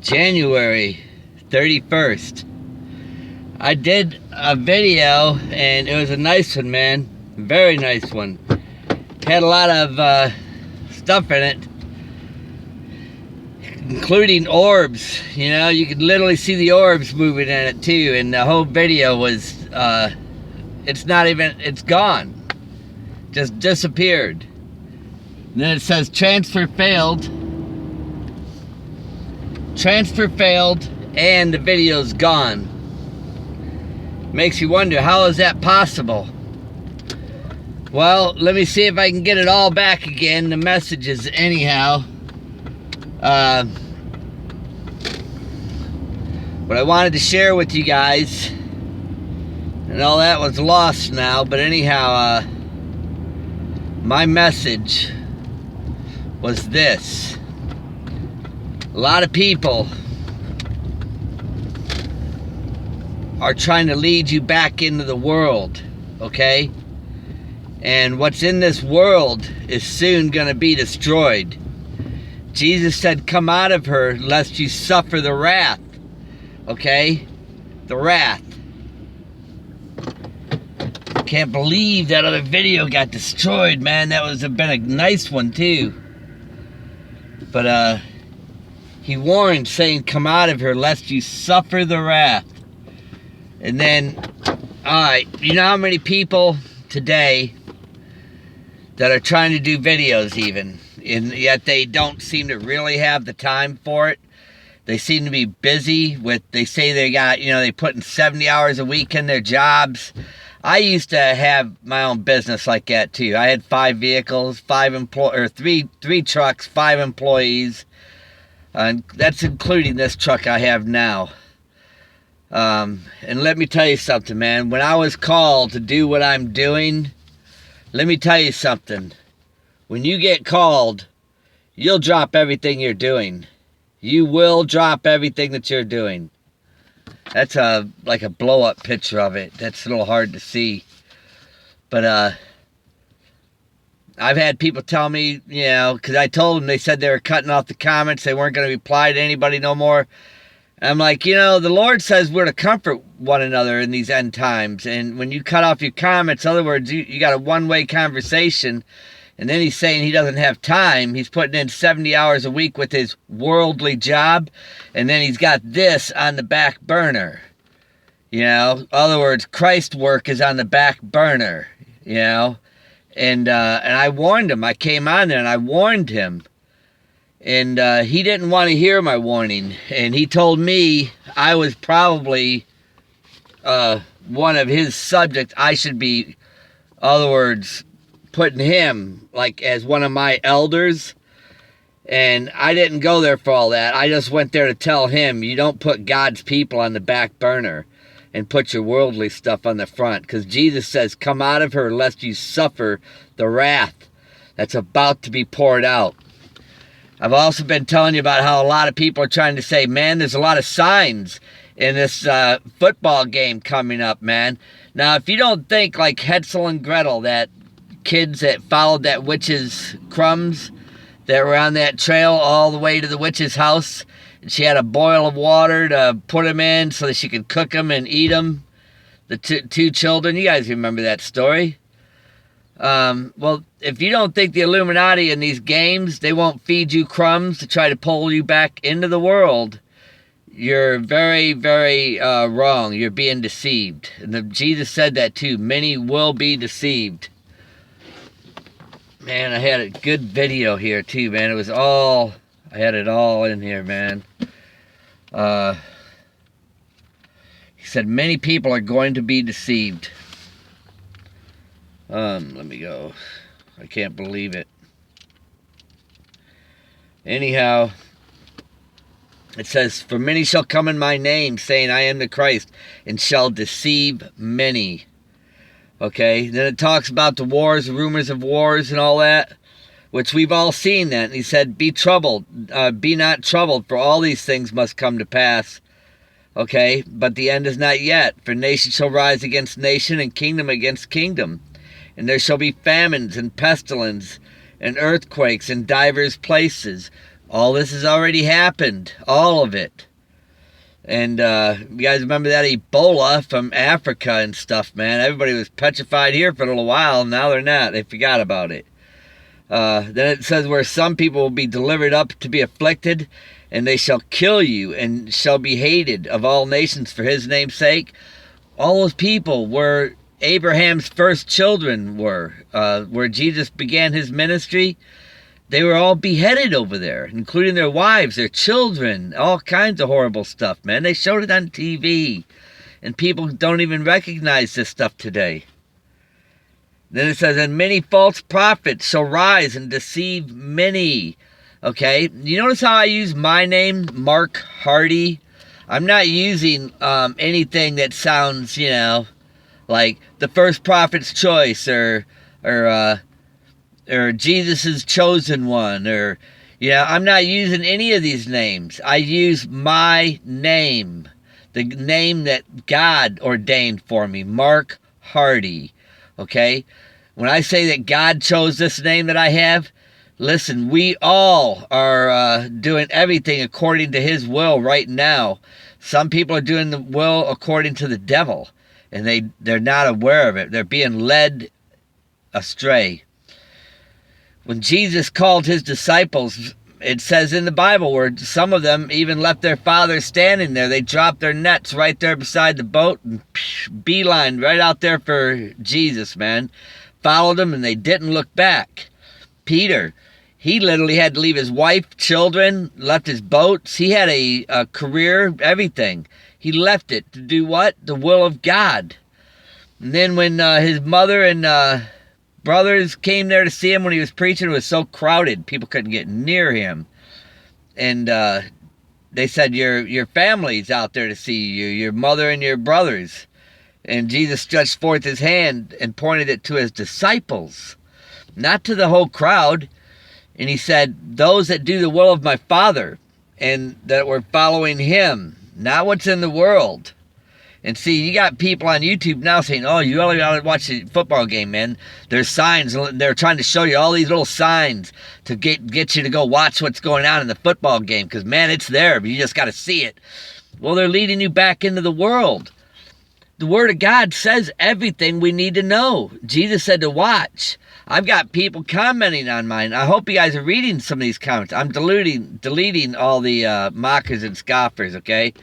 January 31st. I did a video and it was a nice one, man. Very nice one. Had a lot of stuff in it, including orbs. You know, you could literally see the orbs moving in it too, and the whole video was it's gone. Just disappeared. And then it says transfer failed. Transfer failed and the video's gone. Makes you wonder, how is that possible? Well, let me see if I can get it all back again, the messages anyhow. What I wanted to share with you guys, and all that was lost now, but anyhow, my message was this. A lot of people are trying to lead you back into the world, okay? And what's in this world is soon going to be destroyed. Jesus said, come out of her lest you suffer the wrath, okay? The wrath. Can't believe that other video got destroyed, man. That would have been a nice one too. But he warned, saying, come out of her lest you suffer the wrath. And then, alright, you know how many people today that are trying to do videos even, and yet they don't seem to really have the time for it. They seem to be busy with, they say they got, you know, they put in 70 hours a week in their jobs. I used to have my own business like that too. I had 5 vehicles, 3 trucks, 5 employees. And that's including this truck I have now. And let me tell you something, man. When I was called to do what I'm doing, let me tell you something. When you get called, you'll drop everything you're doing. You will drop everything that you're doing. That's like a blow-up picture of it. That's a little hard to see. But I've had people tell me, you know, because I told them, they said they were cutting off the comments. They weren't going to reply to anybody no more. And I'm like, you know, the Lord says we're to comfort one another in these end times. And when you cut off your comments, in other words, you got a one-way conversation. And then he's saying he doesn't have time. He's putting in 70 hours a week with his worldly job. And then he's got this on the back burner. You know, in other words, Christ's work is on the back burner, you know. And I warned him. I came on there and I warned him. And he didn't want to hear my warning. And he told me I was probably one of his subjects. I should be, in other words, putting him like as one of my elders. And I didn't go there for all that. I just went there to tell him, you don't put God's people on the back burner and put your worldly stuff on the front. Because Jesus says, come out of her lest you suffer the wrath that's about to be poured out. I've also been telling you about how a lot of people are trying to say, man, there's a lot of signs in this football game coming up, man. Now, if you don't think like Hansel and Gretel, that kids that followed that witch's crumbs that were on that trail all the way to the witch's house, and she had a boil of water to put them in so that she could cook them and eat them, the two children. You guys remember that story? Well, if you don't think the Illuminati in these games, they won't feed you crumbs to try to pull you back into the world, you're very, very wrong. You're being deceived. And Jesus said that too. Many will be deceived. Man, I had a good video here too, man. It was all, I had it all in here, man. He said many people are going to be deceived. Let me go. I can't believe it. Anyhow, it says, for many shall come in my name, saying, I am the Christ, and shall deceive many. Okay, then it talks about the wars, the rumors of wars and all that, which we've all seen that. And he said, be troubled, be not troubled, for all these things must come to pass. Okay, but the end is not yet. For nation shall rise against nation, and kingdom against kingdom. And there shall be famines and pestilence and earthquakes in divers places. All this has already happened. All of it. And you guys remember that Ebola from Africa and stuff, man? Everybody was petrified here for a little while. Now they're not. They forgot about it. Then it says where some people will be delivered up to be afflicted, and they shall kill you, and shall be hated of all nations for his name's sake. All those people were Abraham's first children where Jesus began his ministry. They were all beheaded over there, including their wives, their children, all kinds of horrible stuff, man. They showed it on TV, and people don't even recognize this stuff today. Then it says, and many false prophets shall rise and deceive many. Okay, you notice how I use my name, Mark Hardy? I'm not using anything that sounds, like the first prophet's choice or Jesus' chosen one, or, I'm not using any of these names. I use my name, the name that God ordained for me, Mark Hardy, okay? When I say that God chose this name that I have, listen, we all are doing everything according to his will right now. Some people are doing the will according to the devil, and they're not aware of it. They're being led astray. When Jesus called his disciples, it says in the Bible where some of them even left their father standing there. They dropped their nets right there beside the boat and beelined right out there for Jesus, man. Followed him, and they didn't look back. Peter, he literally had to leave his wife, children, left his boats. He had a career, everything. He left it to do what? The will of God. And then when his mother and brothers came there to see him when he was preaching, it was so crowded, people couldn't get near him. And they said, your family's out there to see you, your mother and your brothers. And Jesus stretched forth his hand and pointed it to his disciples, not to the whole crowd. And he said, those that do the will of my Father, and that were following him, not what's in the world. And see, you got people on YouTube now saying, oh, you only ought to watch the football game, man. There's signs. They're trying to show you all these little signs to get you to go watch what's going on in the football game. Because, man, it's there, but you just got to see it. Well, they're leading you back into the world. The Word of God says everything we need to know. Jesus said to watch. I've got people commenting on mine. I hope you guys are reading some of these comments. I'm deleting all the mockers and scoffers, okay?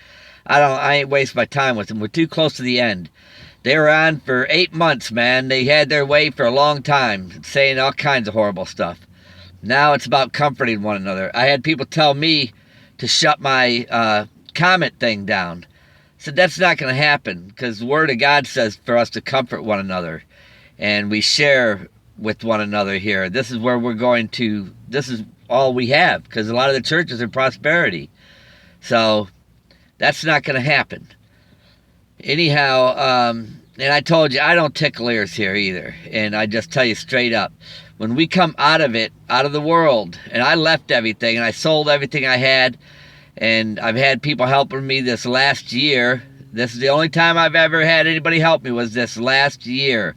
I ain't waste my time with them. We're too close to the end. They were on for 8 months, man. They had their way for a long time, saying all kinds of horrible stuff. Now it's about comforting one another. I had people tell me to shut my comment thing down. I said, that's not going to happen, because the Word of God says for us to comfort one another. And we share with one another here. This is where we're going to, this is all we have, because a lot of the churches are prosperity. So that's not going to happen. Anyhow, and I told you, I don't tickle ears here either. And I just tell you straight up, when we come out of it, out of the world, and I left everything, and I sold everything I had, and I've had people helping me this last year. This is the only time I've ever had anybody help me, was this last year.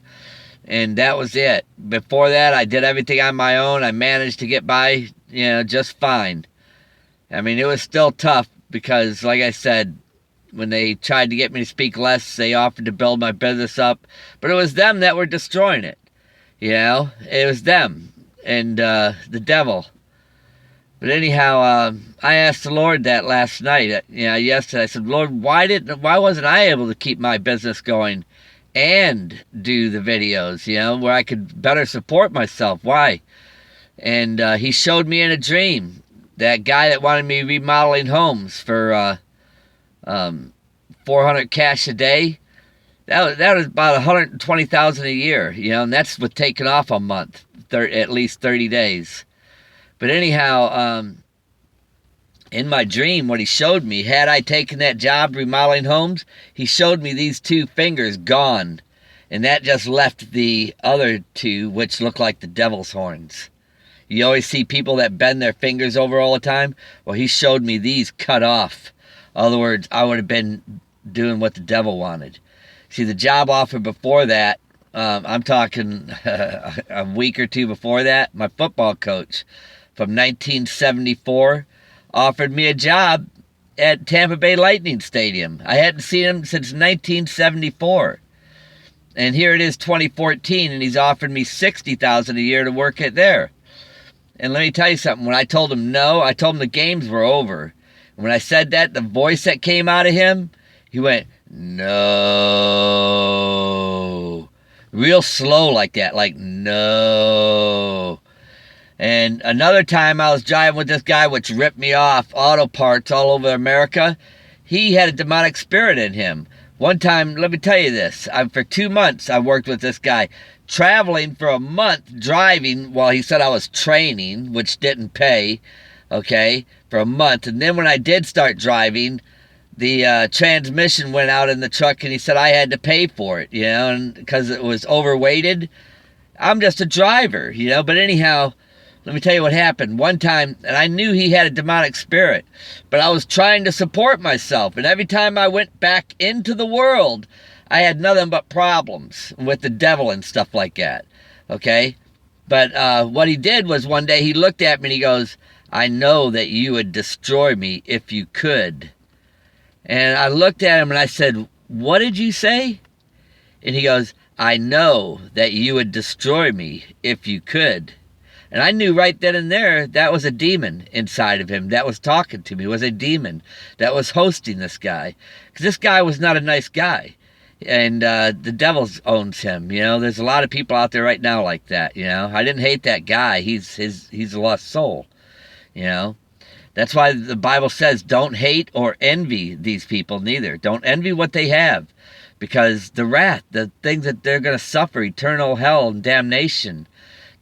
And that was it. Before that, I did everything on my own. I managed to get by, just fine. I mean, it was still tough because, like I said, when they tried to get me to speak less, they offered to build my business up. But it was them that were destroying it. It was them and the devil. But anyhow, I asked the Lord that last night. Yesterday, I said, Lord, why wasn't I able to keep my business going and do the videos, where I could better support myself? Why? And he showed me in a dream that guy that wanted me remodeling homes for $400 cash a day. That was about $120,000 a year, and that's with taking off a month, at least 30 days. But anyhow, in my dream, what he showed me, had I taken that job remodeling homes, he showed me these 2 fingers gone. And that just left the other 2, which look like the devil's horns. You always see people that bend their fingers over all the time. Well, he showed me these cut off. In other words, I would have been doing what the devil wanted. See, the job offer before that, I'm talking a week or 2 before that, my football coach, from 1974, offered me a job at Tampa Bay Lightning Stadium. I hadn't seen him since 1974. And here it is 2014, and he's offered me $60,000 a year to work at there. And let me tell you something. When I told him no, I told him the games were over. When I said that, the voice that came out of him, he went, no. Real slow like that, like, no. And another time I was driving with this guy, which ripped me off, auto parts all over America. He had a demonic spirit in him. One time, let me tell you this. For 2 months, I worked with this guy, traveling for a month, driving while he said I was training, which didn't pay, okay, for a month. And then when I did start driving, the transmission went out in the truck, and he said I had to pay for it, and because it was overweighted. I'm just a driver, but anyhow, let me tell you what happened. One time, and I knew he had a demonic spirit, but I was trying to support myself. And every time I went back into the world, I had nothing but problems with the devil and stuff like that. Okay? But what he did was one day he looked at me and he goes, I know that you would destroy me if you could. And I looked at him and I said, what did you say? And he goes, I know that you would destroy me if you could. And I knew right then and there that was a demon inside of him that was talking to me. It was a demon that was hosting this guy. Because this guy was not a nice guy. And the devil owns him. There's a lot of people out there right now like that. I didn't hate that guy. He's a lost soul. That's why the Bible says don't hate or envy these people neither. Don't envy what they have. Because the wrath, the things that they're going to suffer, eternal hell and damnation.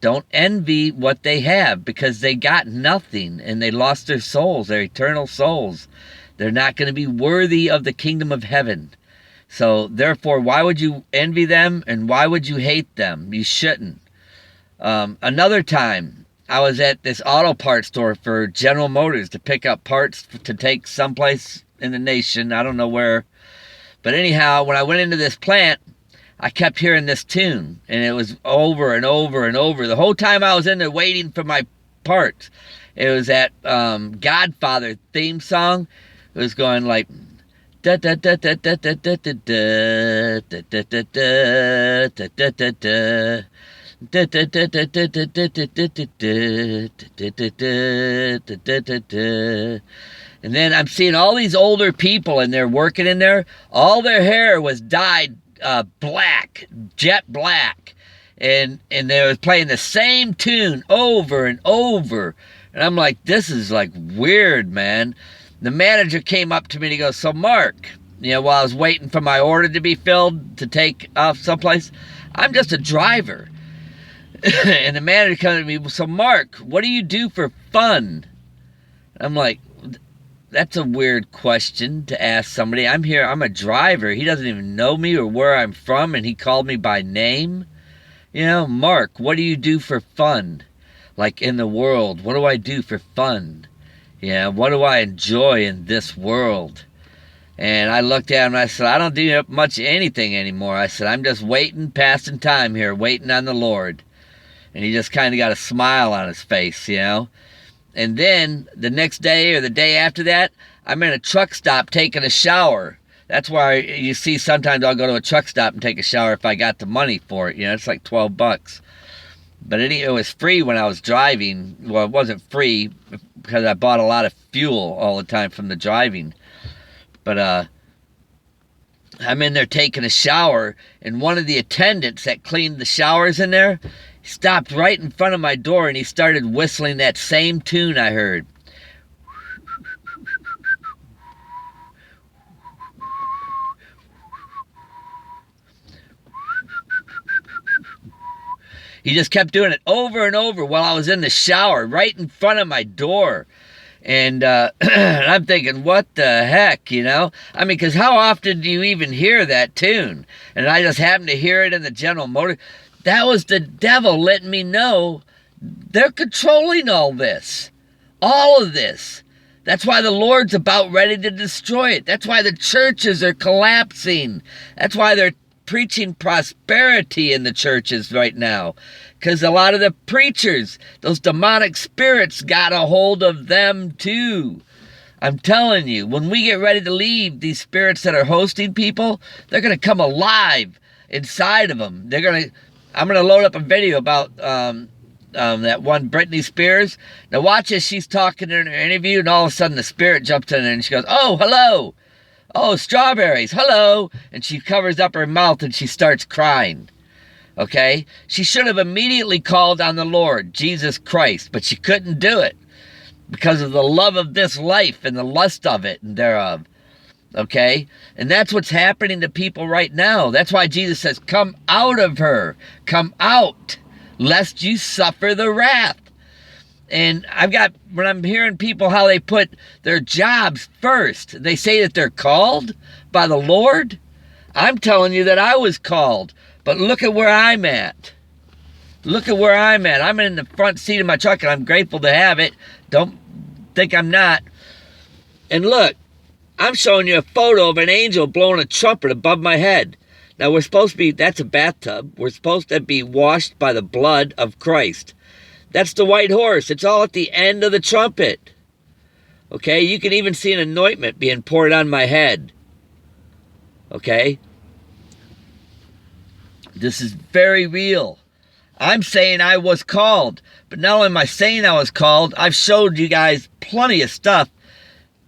Don't envy what they have, because they got nothing and they lost their souls, their eternal souls. They're not going to be worthy of the kingdom of heaven. So therefore, why would you envy them and why would you hate them? You shouldn't. Another time, I was at this auto parts store for General Motors to pick up parts to take someplace in the nation. I don't know where. But anyhow, when I went into this plant, I kept hearing this tune, and it was over and over and over. The whole time I was in there waiting for my parts. It was that Godfather theme song. It was going like da da da da da da da da da da da da da da da da. And then I'm seeing all these older people in there working in there. All their hair was dyed black, jet black, and they was playing the same tune over and over. And I'm like, this is like weird, man. The manager came up to me and he goes, so Mark, while I was waiting for my order to be filled to take off someplace, I'm just a driver. And the manager comes to me, so Mark, what do you do for fun? I'm like, that's a weird question to ask somebody. I'm here, I'm a driver. He doesn't even know me or where I'm from, and he called me by name. Mark, what do you do for fun? Like in the world, what do I do for fun? What do I enjoy in this world? And I looked at him and I said, I don't do much anything anymore. I said, I'm just waiting, passing time here, waiting on the Lord. And he just kind of got a smile on his face, And then the next day or the day after that, I'm in a truck stop taking a shower. That's why you see sometimes I'll go to a truck stop and take a shower if I got the money for it. It's like $12. But it was free when I was driving. Well, it wasn't free because I bought a lot of fuel all the time from the driving. But I'm in there taking a shower, and one of the attendants that cleaned the showers in there stopped right in front of my door, and he started whistling that same tune I heard. He just kept doing it over and over while I was in the shower, right in front of my door. And I'm thinking, what the heck, because how often do you even hear that tune? And I just happened to hear it in the General Motors. That was the devil letting me know they're controlling all this. All of this. That's why the Lord's about ready to destroy it. That's why the churches are collapsing. That's why they're preaching prosperity in the churches right now, because a lot of the preachers, those demonic spirits, got a hold of them too. I'm telling you, when we get ready to leave, these spirits that are hosting people, they're going to come alive inside of them. I'm going to load up a video about that one Britney Spears. Now watch as she's talking in her interview, and all of a sudden the spirit jumps in and she goes, "Oh, hello. Oh, strawberries, hello." And she covers up her mouth and she starts crying. Okay? She should have immediately called on the Lord, Jesus Christ, but she couldn't do it because of the love of this life and the lust of it and thereof. Okay? And that's what's happening to people right now. That's why Jesus says, "Come out of her. Come out, lest you suffer the wrath." And when I'm hearing people how they put their jobs first, they say that they're called by the Lord. I'm telling you that I was called, but look at where I'm at. Look at where I'm at. I'm in the front seat of my truck, and I'm grateful to have it. Don't think I'm not. And look, I'm showing you a photo of an angel blowing a trumpet above my head. Now, that's a bathtub. We're supposed to be washed by the blood of Christ. That's the white horse. It's all at the end of the trumpet. Okay? You can even see an anointment being poured on my head. Okay? This is very real. I'm saying I was called. But not only am I saying I was called, I've showed you guys plenty of stuff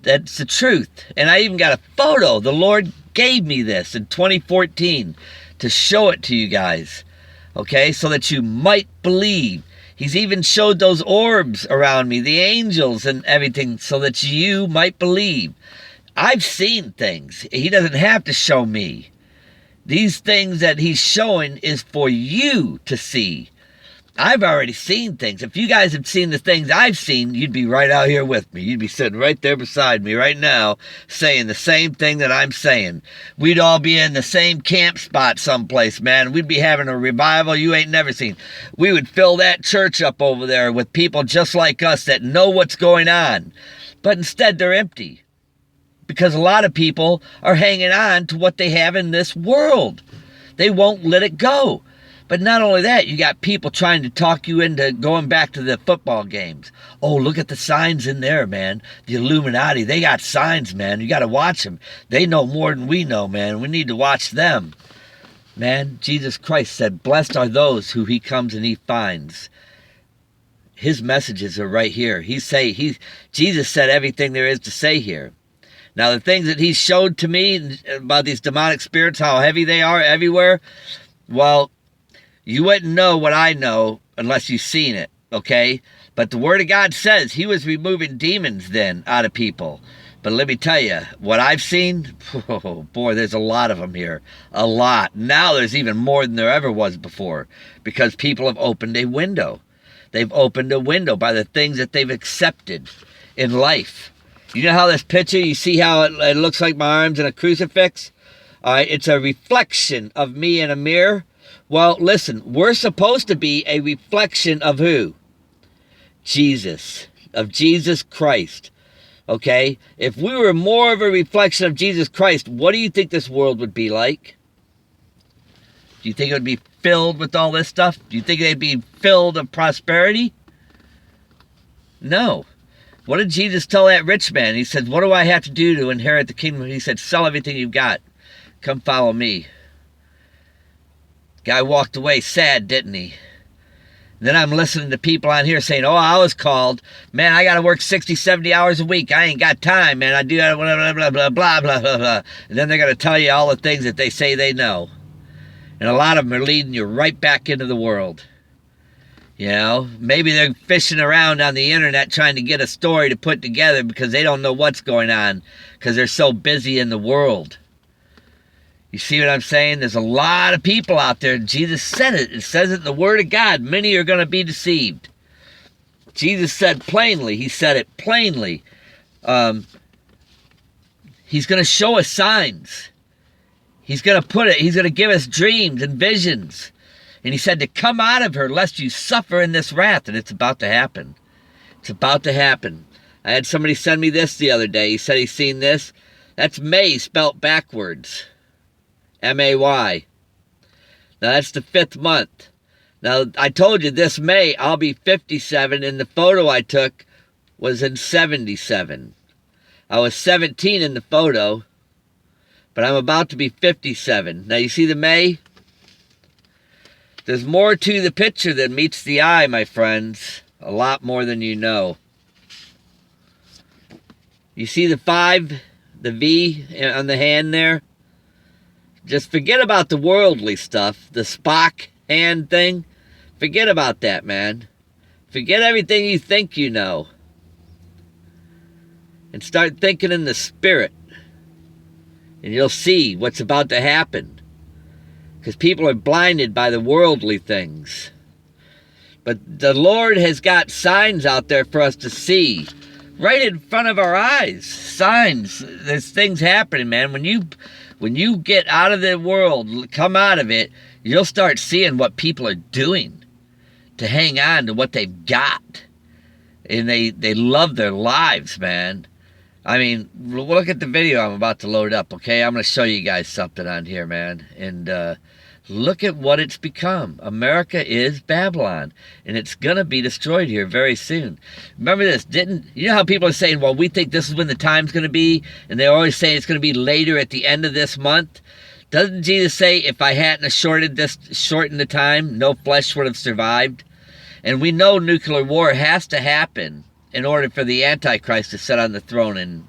that's the truth. And I even got a photo. The Lord gave me this in 2014 to show it to you guys. Okay? So that you might believe. He's even showed those orbs around me, the angels and everything, so that you might believe. I've seen things. He doesn't have to show me. These things that he's showing is for you to see. I've already seen things. If you guys have seen the things I've seen, you'd be right out here with me. You'd be sitting right there beside me right now saying the same thing that I'm saying. We'd all be in the same camp spot someplace, man. We'd be having a revival you ain't never seen. We would fill that church up over there with people just like us that know what's going on. But instead, they're empty. Because a lot of people are hanging on to what they have in this world. They won't let it go. But not only that, you got people trying to talk you into going back to the football games. Oh, look at the signs in there, man. The Illuminati, they got signs, man. You got to watch them. They know more than we know, man. We need to watch them. Man, Jesus Christ said, "Blessed are those who he comes and he finds." His messages are right here. Jesus said everything there is to say here. Now, the things that he showed to me about these demonic spirits, how heavy they are everywhere, well, you wouldn't know what I know unless you've seen it, okay? But the Word of God says he was removing demons then out of people. But let me tell you, what I've seen, oh boy, there's a lot of them here. A lot. Now there's even more than there ever was before because people have opened a window. They've opened a window by the things that they've accepted in life. You know how this picture, you see how it looks like my arms in a crucifix? All right, it's a reflection of me in a mirror. Well, listen, we're supposed to be a reflection of who? Jesus. Of Jesus Christ. Okay? If we were more of a reflection of Jesus Christ, what do you think this world would be like? Do you think it would be filled with all this stuff? Do you think they'd be filled of prosperity? No. What did Jesus tell that rich man? He said, "What do I have to do to inherit the kingdom?" He said, "Sell everything you've got. Come follow me." Guy walked away sad, didn't he? Then I'm listening to people on here saying, "Oh, I was called. Man, I got to work 60, 70 hours a week. I ain't got time, man. I do that, blah, blah, blah, blah, blah, blah, blah, blah." And then they're going to tell you all the things that they say they know. And a lot of them are leading you right back into the world. You know, maybe they're fishing around on the internet trying to get a story to put together because they don't know what's going on because they're so busy in the world. You see what I'm saying? There's a lot of people out there. Jesus said it. It says it in the Word of God. Many are going to be deceived. Jesus said plainly. He said it plainly. He's going to show us signs. He's going to give us dreams and visions. And he said to come out of her lest you suffer in this wrath. And it's about to happen. It's about to happen. I had somebody send me this the other day. He said he's seen this. That's May spelt backwards. M-A-Y. Now, that's the 5th month. Now, I told you this May I'll be 57, and the photo I took was in 77. I was 17 in the photo, but I'm about to be 57. Now, you see the May? There's more to the picture than meets the eye, my friends. A lot more than you know. You see the 5, the V on the hand there? Just forget about the worldly stuff, the Spock hand thing. Forget about that, man. Forget everything you think you know. And start thinking in the spirit. And you'll see what's about to happen. Because people are blinded by the worldly things. But the Lord has got signs out there for us to see. Right in front of our eyes. Signs. There's things happening, man. When you get out of the world, come out of it, you'll start seeing what people are doing to hang on to what they've got. And they love their lives, man. I mean, look at the video I'm about to load up, okay? I'm going to show you guys something on here, man. And look at what it's become. America is Babylon. And it's going to be destroyed here very soon. Remember this, you know how people are saying, well, we think this is when the time's going to be? And they're always saying it's going to be later at the end of this month. Doesn't Jesus say, if I hadn't shortened the time, no flesh would have survived? And we know nuclear war has to happen in order for the Antichrist to sit on the throne in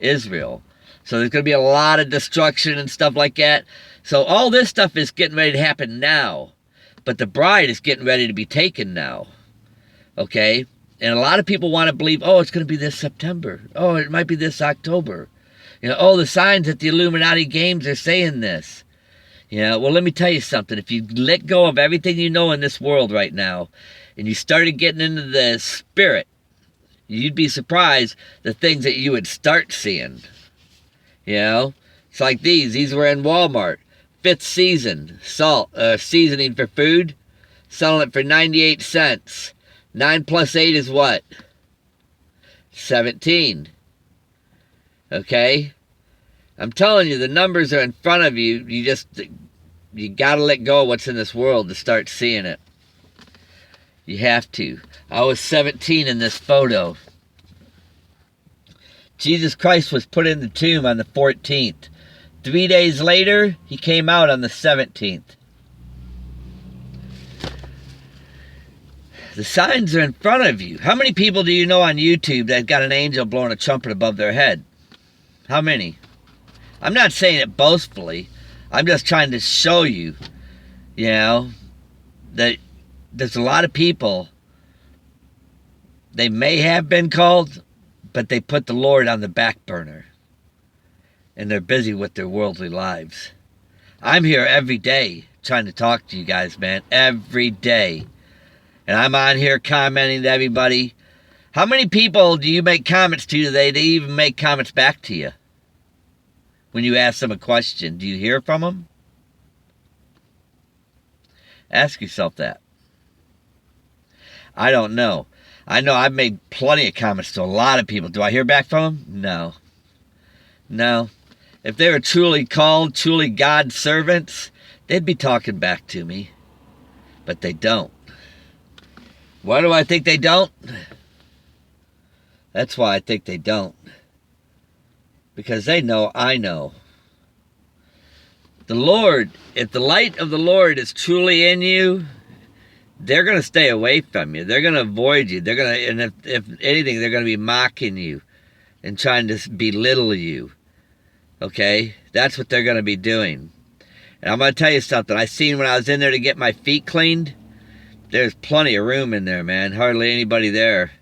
Israel. So there's going to be a lot of destruction and stuff like that. So all this stuff is getting ready to happen now. But the bride is getting ready to be taken now. Okay? And a lot of people want to believe, oh, it's going to be this September. Oh, it might be this October. You know, oh, the signs at the Illuminati games are saying this. You know, well, let me tell you something. If you let go of everything you know in this world right now, and you started getting into the spirit, you'd be surprised the things that you would start seeing. You know? It's like these. These were in Walmart. 5th season. Salt. Seasoning for food. Selling it for 98 cents. 9 plus 8 is what? 17. Okay? I'm telling you, the numbers are in front of you. You gotta let go of what's in this world to start seeing it. You have to. I was 17 in this photo. Jesus Christ was put in the tomb on the 14th. 3 days later, he came out on the 17th. The signs are in front of you. How many people do you know on YouTube that got an angel blowing a trumpet above their head? How many? I'm not saying it boastfully. I'm just trying to show you, you know, that there's a lot of people, they may have been called, but they put the Lord on the back burner. And they're busy with their worldly lives. I'm here every day trying to talk to you guys, man. Every day. And I'm on here commenting to everybody. How many people do you make comments to today? They even make comments back to you. When you ask them a question, do you hear from them? Ask yourself that. I don't know. I know I've made plenty of comments to a lot of people. Do I hear back from them? No. No. If they were truly called, truly God's servants, they'd be talking back to me. But they don't. Why do I think they don't? That's why I think they don't. Because they know I know. The Lord, if the light of the Lord is truly in you, they're going to stay away from you. They're going to avoid you. They're going to, and if anything, they're going to be mocking you and trying to belittle you. Okay? That's what they're going to be doing. And I'm going to tell you something. I seen when I was in there to get my feet cleaned, there's plenty of room in there, man. Hardly anybody there.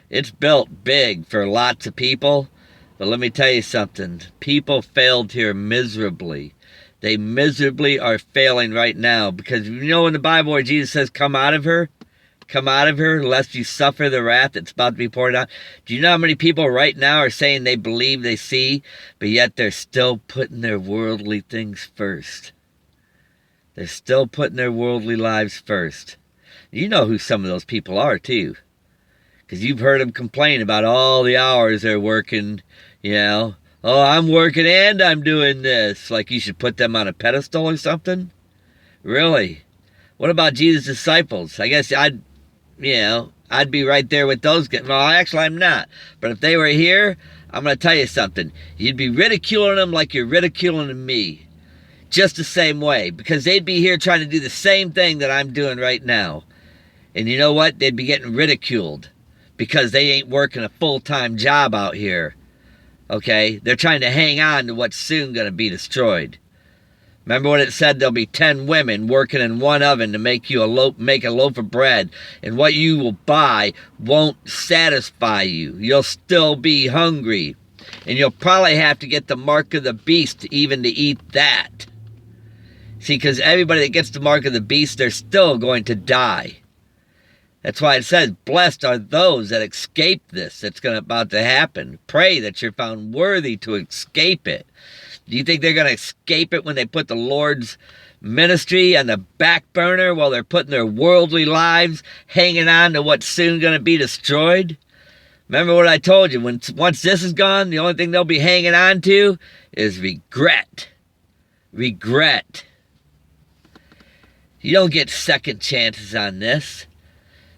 It's built big for lots of people. But let me tell you something. People failed here miserably. They miserably are failing right now. Because you know in the Bible where Jesus says, come out of her? Come out of her, lest you suffer the wrath that's about to be poured out. Do you know how many people right now are saying they believe they see, but yet they're still putting their worldly things first? They're still putting their worldly lives first. You know who some of those people are, too. Because you've heard them complain about all the hours they're working, you know. Oh, I'm working and I'm doing this. Like you should put them on a pedestal or something. Really? What about Jesus' disciples? I guess I'd be right there with those guys. Well, actually, I'm not. But if they were here, I'm going to tell you something. You'd be ridiculing them like you're ridiculing me. Just the same way. Because they'd be here trying to do the same thing that I'm doing right now. And you know what? They'd be getting ridiculed. Because they ain't working a full-time job out here. Okay? They're trying to hang on to what's soon going to be destroyed. Remember what it said? There'll be 10 women working in one oven to make you make a loaf of bread. And what you will buy won't satisfy you. You'll still be hungry. And you'll probably have to get the mark of the beast even to eat that. See, because everybody that gets the mark of the beast, they're still going to die. That's why it says, blessed are those that escape this that's about to happen. Pray that you're found worthy to escape it. Do you think they're going to escape it when they put the Lord's ministry on the back burner while they're putting their worldly lives hanging on to what's soon going to be destroyed? Remember what I told you. Once this is gone, the only thing they'll be hanging on to is regret. Regret. You don't get second chances on this.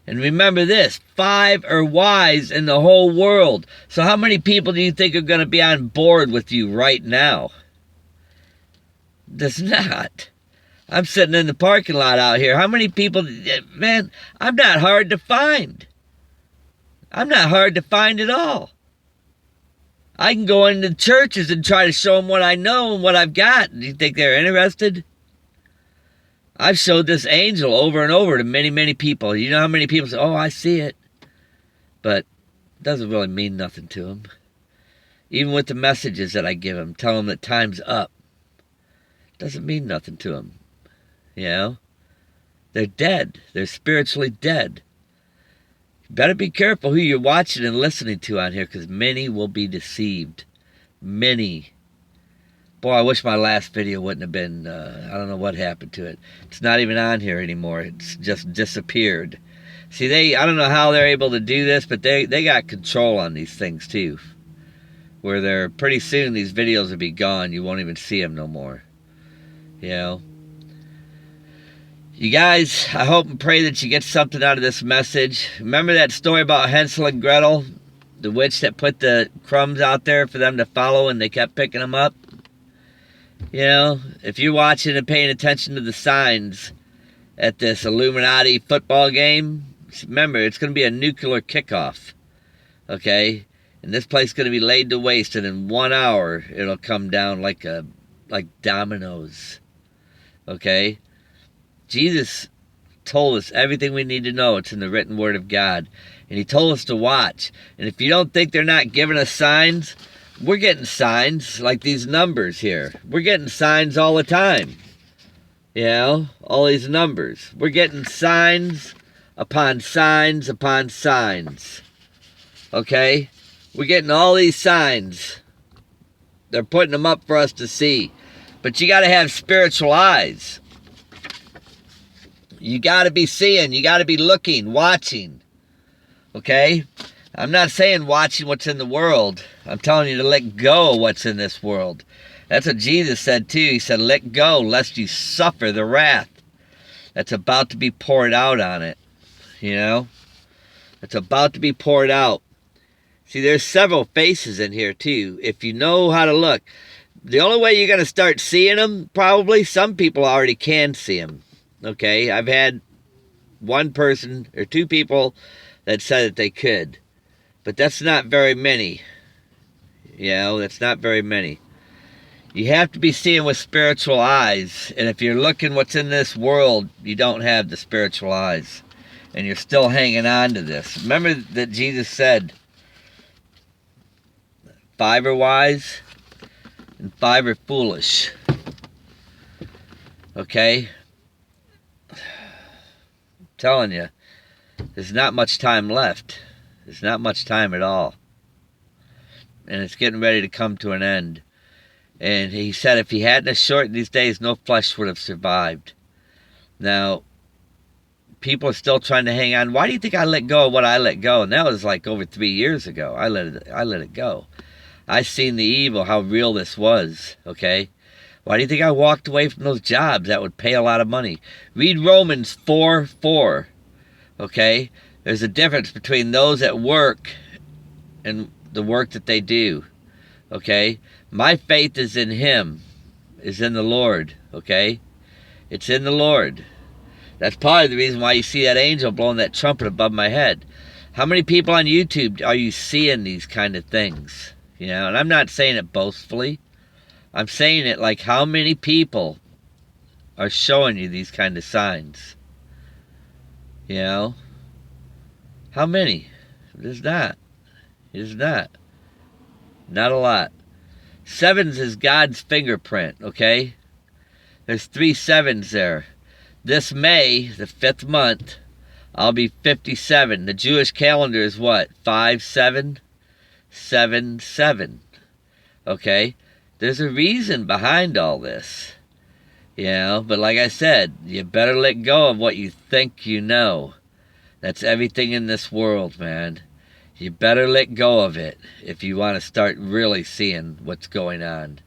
And remember this, 5 are wise in the whole world. So how many people do you think are going to be on board with you right now? There's not. I'm sitting in the parking lot out here. How many people, man, I'm not hard to find. I'm not hard to find at all. I can go into churches and try to show them what I know and what I've got. Do you think they're interested? I've showed this angel over and over to many, many people. You know how many people say, oh, I see it. But it doesn't really mean nothing to them. Even with the messages that I give them, tell them that time's up. It doesn't mean nothing to them. You know? They're dead. They're spiritually dead. You better be careful who you're watching and listening to on here, because many will be deceived. Many. Boy, I wish my last video wouldn't have been, I don't know what happened to it. It's not even on here anymore. It's just disappeared. See, I don't know how they're able to do this, but they got control on these things too. Where they're, pretty soon these videos will be gone. You won't even see them no more. You know? You guys, I hope and pray that you get something out of this message. Remember that story about Hansel and Gretel? The witch that put the crumbs out there for them to follow and they kept picking them up? You know, if you're watching and paying attention to the signs at this Illuminati football game, remember, it's going to be a nuclear kickoff. Okay? And this place is going to be laid to waste, and in 1 hour, it'll come down like dominoes. Okay? Jesus told us everything we need to know. It's in the written word of God. And he told us to watch. And if you don't think they're not giving us signs, we're getting signs like these numbers here. We're getting signs all the time. You know, all these numbers. We're getting signs upon signs upon signs. Okay? We're getting all these signs. They're putting them up for us to see. But you got to have spiritual eyes. You got to be seeing. You got to be looking, watching. Okay? I'm not saying watching what's in the world. I'm telling you to let go of what's in this world. That's what Jesus said too. He said, let go lest you suffer the wrath that's about to be poured out on it. You know? It's about to be poured out. See, there's several faces in here too. If you know how to look. The only way you're going to start seeing them, probably, some people already can see them. Okay? I've had one person or two people that said that they could. But that's not very many. You know, that's not very many. You have to be seeing with spiritual eyes. And if you're looking what's in this world, you don't have the spiritual eyes. And you're still hanging on to this. Remember that Jesus said, 5 are wise and 5 are foolish. Okay? I'm telling you, there's not much time left. There's not much time at all. And it's getting ready to come to an end. And he said if he hadn't shortened these days, no flesh would have survived. Now, people are still trying to hang on. Why do you think I let go of what I let go? And that was like over 3 years ago. I let it go. I seen the evil, how real this was, okay? Why do you think I walked away from those jobs that would pay a lot of money? Read Romans 4:4. Okay? There's a difference between those that work and the work that they do. Okay? My faith is in Him, is in the Lord. Okay? It's in the Lord. That's probably the reason why you see that angel blowing that trumpet above my head. How many people on YouTube are you seeing these kind of things? You know, and I'm not saying it boastfully. I'm saying it like, how many people are showing you these kind of signs? You know? How many? There's not. There's not. Not a lot. Sevens is God's fingerprint, okay? There's 3 sevens there. This May, the 5th month, I'll be 57. The Jewish calendar is what? 5777. Okay? There's a reason behind all this. You know? But like I said, you better let go of what you think you know. That's everything in this world, man. You better let go of it if you want to start really seeing what's going on.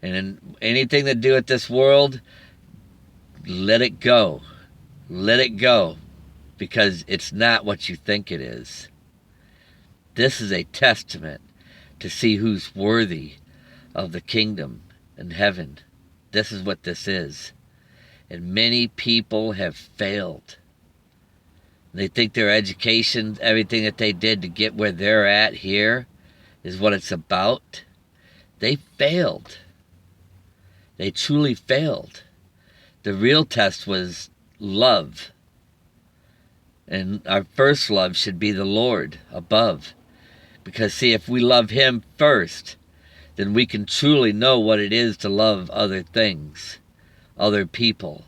And in anything to do with this world, let it go. Let it go. Because it's not what you think it is. This is a testament to see who's worthy of the kingdom and heaven. This is what this is. And many people have failed. They think their education, everything that they did to get where they're at here, is what it's about. They failed. They truly failed. The real test was love. And our first love should be the Lord above. Because, see, if we love Him first, then we can truly know what it is to love other things, other people.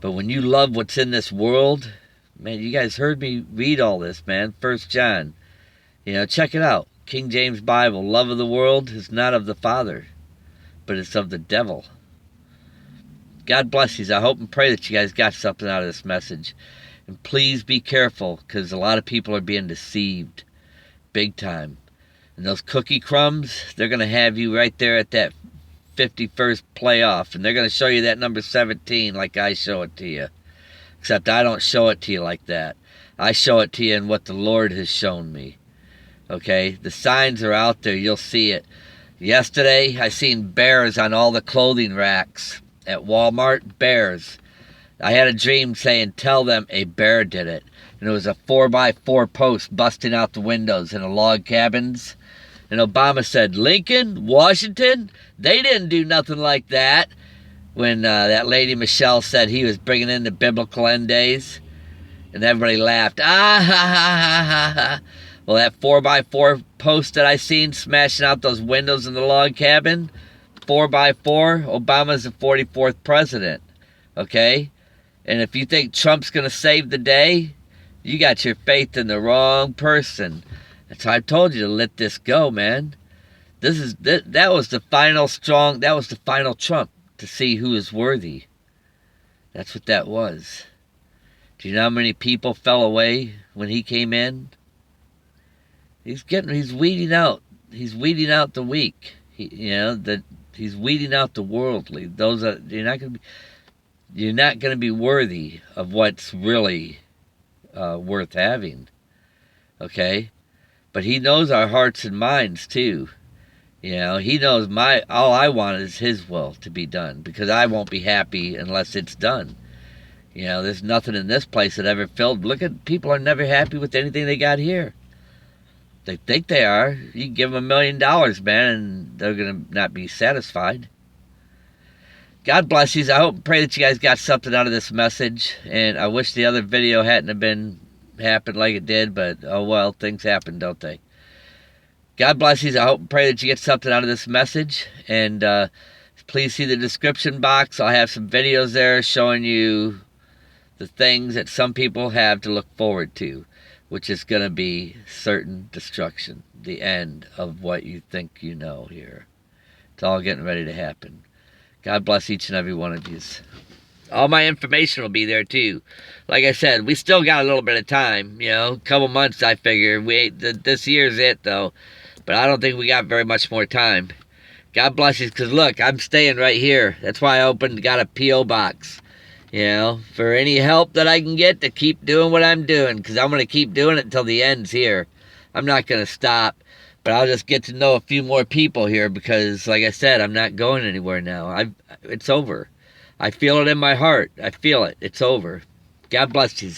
But when you love what's in this world, man, you guys heard me read all this, man. 1 John. You know, check it out. King James Bible. Love of the world is not of the Father, but it's of the devil. God bless you. I hope and pray that you guys got something out of this message. And please be careful, because a lot of people are being deceived. Big time. And those cookie crumbs, they're going to have you right there at that 51st playoff. And they're going to show you that number 17 like I show it to you. Except I don't show it to you like that. I show it to you in what the Lord has shown me. Okay? The signs are out there. You'll see it. Yesterday, I seen bears on all the clothing racks at Walmart. Bears. I had a dream saying, tell them a bear did it. And it was a 4x4 post busting out the windows in the log cabins. And Obama said, Lincoln, Washington, they didn't do nothing like that. When that lady Michelle said he was bringing in the biblical end days. And everybody laughed. Ah, ha, ha, ha, ha, ha. Well, that 4x4 post that I seen smashing out those windows in the log cabin, 4x4, Obama's the 44th president. Okay? And if you think Trump's going to save the day, you got your faith in the wrong person. That's why I told you to let this go, man. That was the final Trump to see who is worthy. That's what that was. Do you know how many people fell away when he came in? He's weeding out. He's weeding out the weak. He's weeding out the worldly. You're not going to be worthy of what's really worth having. Okay? But He knows our hearts and minds too. You know, He knows all I want is His will to be done, because I won't be happy unless it's done. You know, there's nothing in this place that ever filled. Look at people are never happy with anything they got here. They think they are. You can give them $1 million, man, and they're going to not be satisfied. God bless you. I hope and pray that you guys got something out of this message. And I wish the other video hadn't have happened like it did, but oh well, things happen, don't they? God bless you. I hope and pray that you get something out of this message. And please see the description box. I'll have some videos there showing you the things that some people have to look forward to, which is going to be certain destruction, the end of what you think you know here. It's all getting ready to happen. God bless each and every one of you. All my information will be there too. Like I said, we still got a little bit of time, you know, a couple months I figure. This year's it though, but I don't think we got very much more time. God bless you, because look, I'm staying right here. That's why I got a P.O. Box. You know, for any help that I can get to keep doing what I'm doing, because I'm going to keep doing it until the end's here. I'm not going to stop, but I'll just get to know a few more people here, because, like I said, I'm not going anywhere now. It's over. I feel it in my heart. I feel it. It's over. God bless you.